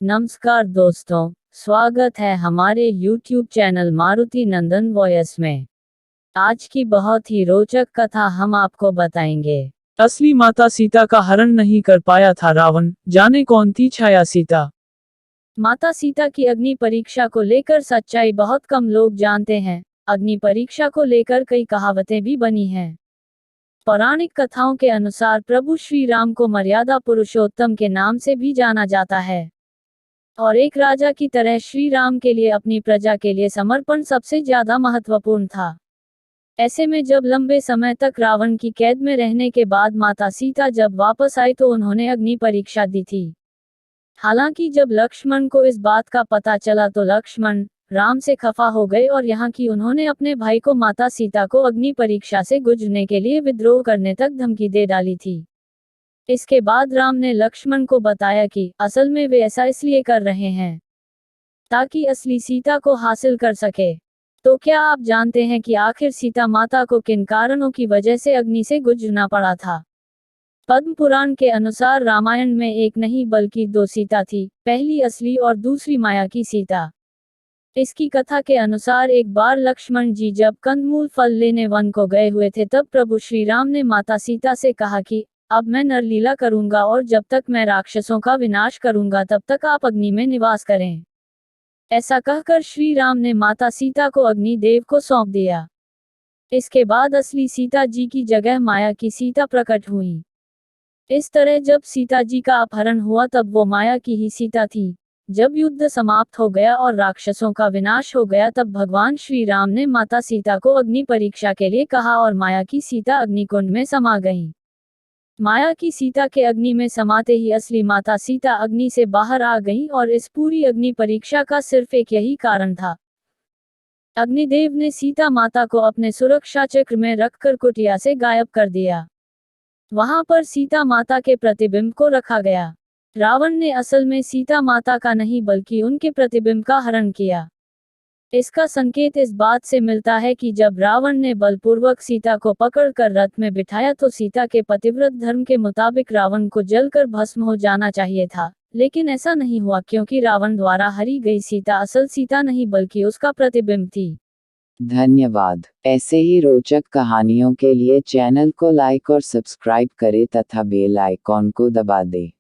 नमस्कार दोस्तों, स्वागत है हमारे YouTube चैनल मारुति नंदन वॉयस में। आज की बहुत ही रोचक कथा हम आपको बताएंगे। असली माता सीता का हरण नहीं कर पाया था रावण, जाने कौन थी छाया सीता। माता सीता की अग्नि परीक्षा को लेकर सच्चाई बहुत कम लोग जानते हैं। अग्नि परीक्षा को लेकर कई कहावतें भी बनी हैं। पौराणिक कथाओं के अनुसार प्रभु श्री राम को मर्यादा पुरुषोत्तम के नाम से भी जाना जाता है और एक राजा की तरह श्री राम के लिए अपनी प्रजा के लिए समर्पण सबसे ज्यादा महत्वपूर्ण था। ऐसे में जब लंबे समय तक रावण की कैद में रहने के बाद माता सीता जब वापस आई तो उन्होंने अग्नि परीक्षा दी थी। हालांकि जब लक्ष्मण को इस बात का पता चला तो लक्ष्मण राम से खफा हो गए और यहाँ की उन्होंने अपने भाई को माता सीता को अग्नि परीक्षा से गुजरने के लिए विद्रोह करने तक धमकी दे डाली थी। इसके बाद राम ने लक्ष्मण को बताया कि असल में वे ऐसा इसलिए कर रहे हैं ताकि असली सीता को हासिल कर सके। तो क्या आप जानते हैं कि आखिर सीता माता को किन कारणों की वजह से अग्नि से गुजरना पड़ा था? पद्म पुराण के अनुसार रामायण में एक नहीं बल्कि दो सीता थी, पहली असली और दूसरी माया की सीता। इसकी कथा के अनुसार एक बार लक्ष्मण जी जब कंदमूल फल लेने वन को गए हुए थे तब प्रभु श्री राम ने माता सीता से कहा कि अब मैं नरलीला करूंगा और जब तक मैं राक्षसों का विनाश करूंगा तब तक आप अग्नि में निवास करें। ऐसा कहकर श्री राम ने माता सीता को अग्नि देव को सौंप दिया। इसके बाद असली सीता जी की जगह माया की सीता प्रकट हुई। इस तरह जब सीता जी का अपहरण हुआ तब वो माया की ही सीता थी। जब युद्ध समाप्त हो गया और राक्षसों का विनाश हो गया तब भगवान श्री राम ने माता सीता को अग्नि परीक्षा के लिए कहा और माया की सीता अग्निकुंड में समा गई। माया की सीता के अग्नि में समाते ही असली माता सीता अग्नि से बाहर आ गई और इस पूरी अग्नि परीक्षा का सिर्फ एक यही कारण था। अग्निदेव ने सीता माता को अपने सुरक्षा चक्र में रखकर कुटिया से गायब कर दिया। वहां पर सीता माता के प्रतिबिंब को रखा गया। रावण ने असल में सीता माता का नहीं बल्कि उनके प्रतिबिंब का हरण किया। इसका संकेत इस बात से मिलता है कि जब रावण ने बलपूर्वक सीता को पकड़कर रथ में बिठाया तो सीता के पतिव्रत धर्म के मुताबिक रावण को जलकर भस्म हो जाना चाहिए था, लेकिन ऐसा नहीं हुआ क्योंकि रावण द्वारा हरी गई सीता असल सीता नहीं बल्कि उसका प्रतिबिंब थी। धन्यवाद। ऐसे ही रोचक कहानियों के लिए चैनल को लाइक और सब्सक्राइब करें तथा बेल आइकॉन को दबा दें।